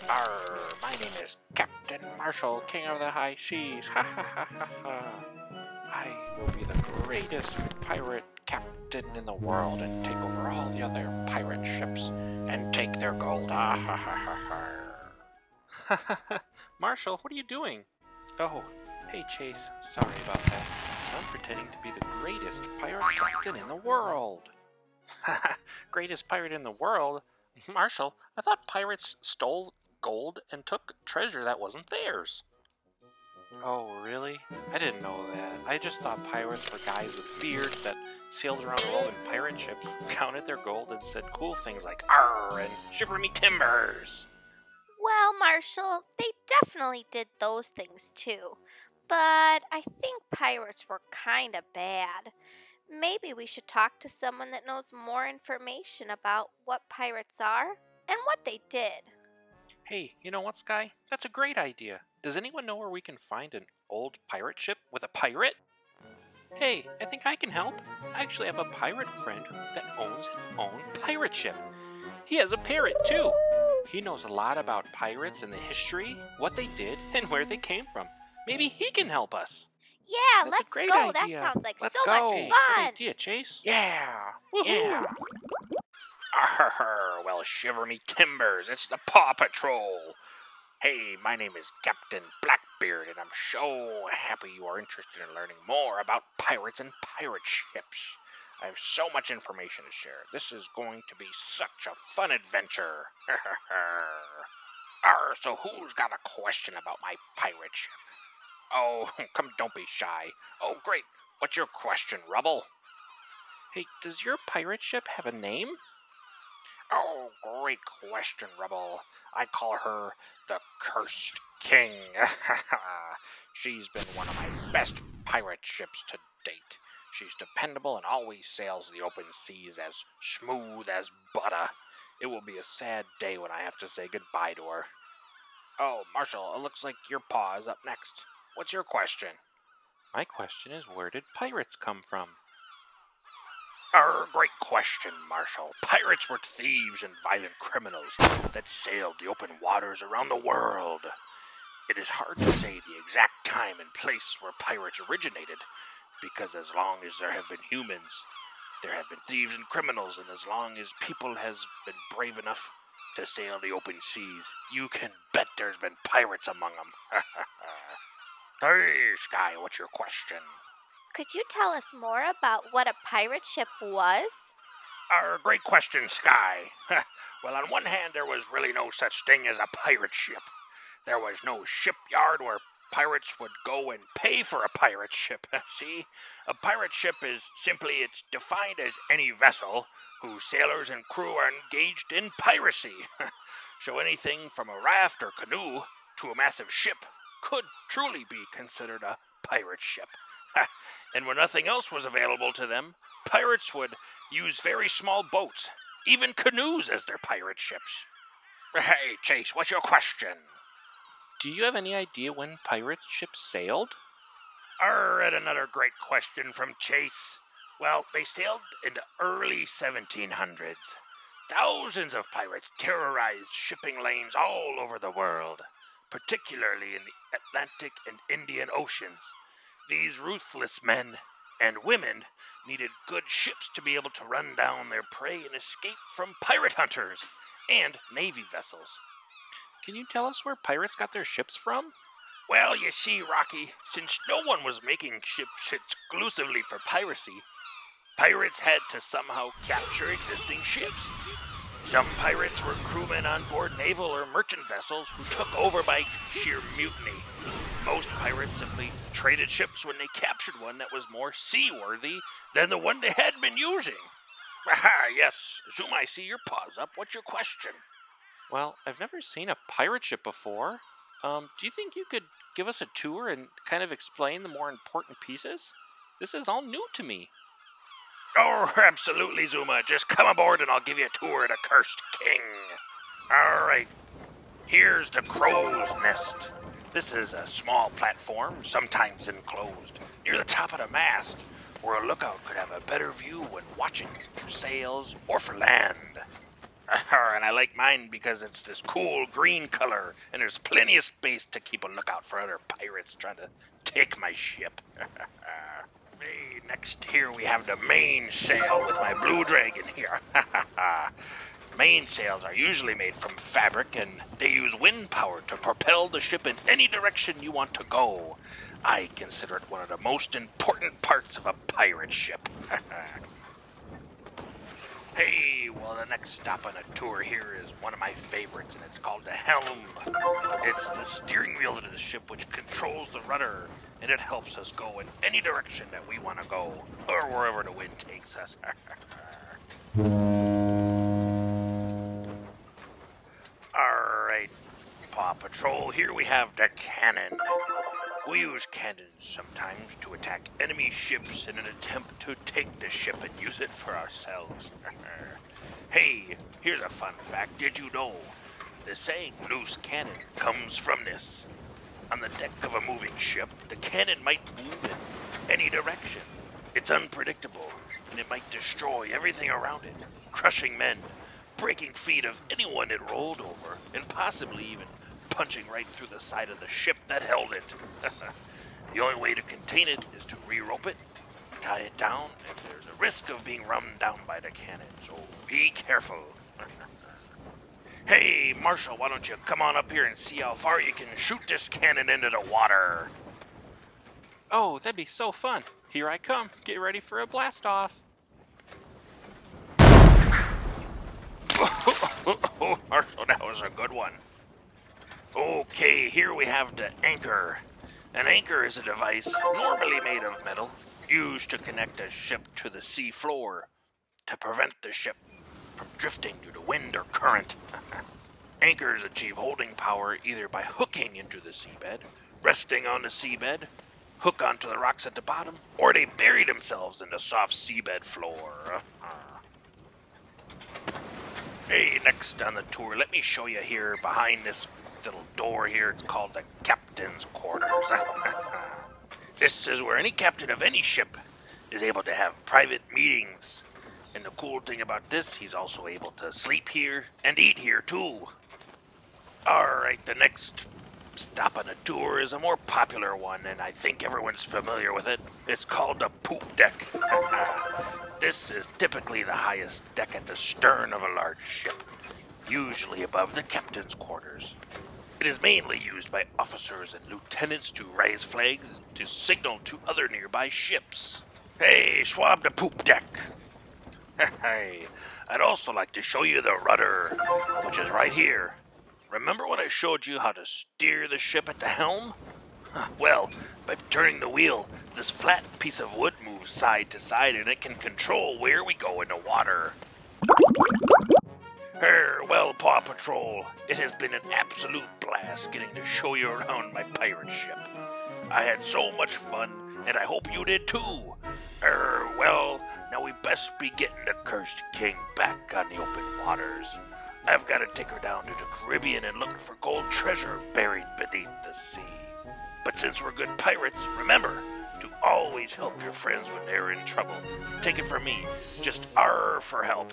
Arr, my name is Captain Marshall, King of the High Seas. Ha ha ha ha ha. I will be the greatest pirate captain in the world and take over all the other pirate ships and take their gold. Ah ha ha ha ha. Ha ha ha. Marshall, what are you doing? Oh, hey Chase, sorry about that. I'm pretending to be the greatest pirate captain in the world. Haha, greatest pirate in the world? Marshall, I thought pirates stole gold and took treasure that wasn't theirs. Oh, really? I didn't know that. I just thought pirates were guys with beards that sailed around the world in pirate ships, counted their gold, and said cool things like "Arr" and "Shiver me timbers." Well, Marshall, they definitely did those things too. But I think pirates were kinda bad. Maybe we should talk to someone that knows more information about what pirates are and what they did. Hey, you know what, Sky? That's a great idea. Does anyone know where we can find an old pirate ship with a pirate? Hey, I think I can help. I actually have a pirate friend that owns his own pirate ship. He has a parrot, too. He knows a lot about pirates and the history, what they did, and where they came from. Maybe he can help us. Yeah, That's a let's great go. idea. That sounds like Let's so go. much Good fun. idea, Chase. Yeah. Woohoo. Yeah. Arr, well, shiver me timbers. It's the Paw Patrol. Hey, my name is Captain Blackbeard, and I'm so happy you are interested in learning more about pirates and pirate ships. I have so much information to share. This is going to be such a fun adventure. Arr, so who's got a question about my pirate ship? Oh, come, don't be shy. Oh, great. What's your question, Rubble? Hey, does your pirate ship have a name? Oh, great question, Rubble. I call her the Cursed King. She's been one of my best pirate ships to date. She's dependable and always sails the open seas as smooth as butter. It will be a sad day when I have to say goodbye to her. Oh, Marshall, it looks like your paw is up next. What's your question? My question is, where did pirates come from? Great question, Marshall. Pirates were thieves and violent criminals that sailed the open waters around the world. It is hard to say the exact time and place where pirates originated, because as long as there have been humans, there have been thieves and criminals, and as long as people has been brave enough to sail the open seas, you can bet there's been pirates among them. Hey, Sky, what's your question? Could you tell us more about what a pirate ship was? Great question, Sky. Well, on one hand, there was really no such thing as a pirate ship. There was no shipyard where pirates would go and pay for a pirate ship. See, a pirate ship is simply, it's defined as any vessel whose sailors and crew are engaged in piracy. So anything from a raft or canoe to a massive ship could truly be considered a pirate ship. And when nothing else was available to them, pirates would use very small boats, even canoes, as their pirate ships. Hey, Chase, what's your question? Do you have any idea when pirate ships sailed? And another great question from Chase. Well, they sailed in the early 1700s. Thousands of pirates terrorized shipping lanes all over the world, particularly in the Atlantic and Indian Oceans. These ruthless men and women needed good ships to be able to run down their prey and escape from pirate hunters and navy vessels. Can you tell us where pirates got their ships from? Well, you see, Rocky, since no one was making ships exclusively for piracy, pirates had to somehow capture existing ships. Some pirates were crewmen on board naval or merchant vessels who took over by sheer mutiny. Most pirates simply traded ships when they captured one that was more seaworthy than the one they had been using. Aha, yes. Zoom, I see your paws up. What's your question? Well, I've never seen a pirate ship before. Do you think you could give us a tour and kind of explain the more important pieces? This is all new to me. Oh, absolutely, Zuma. Just come aboard and I'll give you a tour of the Cursed King. All right. Here's the crow's nest. This is a small platform, sometimes enclosed, near the top of the mast, where a lookout could have a better view when watching for sails or for land. And I like mine because it's this cool green color, and there's plenty of space to keep a lookout for other pirates trying to take my ship. Hey, next here we have the mainsail with my blue dragon here. Mainsails are usually made from fabric, and they use wind power to propel the ship in any direction you want to go. I consider it one of the most important parts of a pirate ship. Hey, well, the next stop on a tour here is one of my favorites, and it's called the HELM. It's the steering wheel of the ship which controls the rudder, and it helps us go in any direction that we want to go, or wherever the wind takes us. Alright, Paw Patrol, here we have the cannon. We use cannons sometimes to attack enemy ships in an attempt to take the ship and use it for ourselves. Hey, here's a fun fact. Did you know the saying loose cannon comes from this? On the deck of a moving ship, the cannon might move in any direction. It's unpredictable, and it might destroy everything around it, crushing men, breaking feet of anyone it rolled over, and possibly even punching right through the side of the ship that held it. The only way to contain it is to re-rope it, tie it down, and there's a risk of being run down by the cannon, so be careful. Hey, Marshall, why don't you come on up here and see how far you can shoot this cannon into the water? Oh, that'd be so fun. Here I come. Get ready for a blast off. Oh, Marshall, that was a good one. Okay, here we have the anchor. An anchor is a device normally made of metal, used to connect a ship to the sea floor to prevent the ship from drifting due to wind or current. Anchors achieve holding power either by hooking into the seabed, resting on the seabed, hook onto the rocks at the bottom, or they bury themselves in the soft seabed floor. Hey, next on the tour, let me show you here behind this little door here. It's called the captain's quarters. This is where any captain of any ship is able to have private meetings. And the cool thing about this, he's also able to sleep here and eat here too. Alright, the next stop on the tour is a more popular one, and I think everyone's familiar with it. It's called the poop deck. This is typically the highest deck at the stern of a large ship, usually above the captain's quarters. It is mainly used by officers and lieutenants to raise flags to signal to other nearby ships. Hey, swab the poop deck. Hey, I'd also like to show you the rudder, which is right here. Remember when I showed you how to steer the ship at the helm? Well, by turning the wheel, this flat piece of wood moves side to side and it can control where we go in the water. Well, Paw Patrol, it has been an absolute blast getting to show you around my pirate ship. I had so much fun, and I hope you did too. Well, now we best be getting the Cursed King back on the open waters. I've got to take her down to the Caribbean and look for gold treasure buried beneath the sea. But since we're good pirates, remember to always help your friends when they're in trouble. Take it from me, just R for help.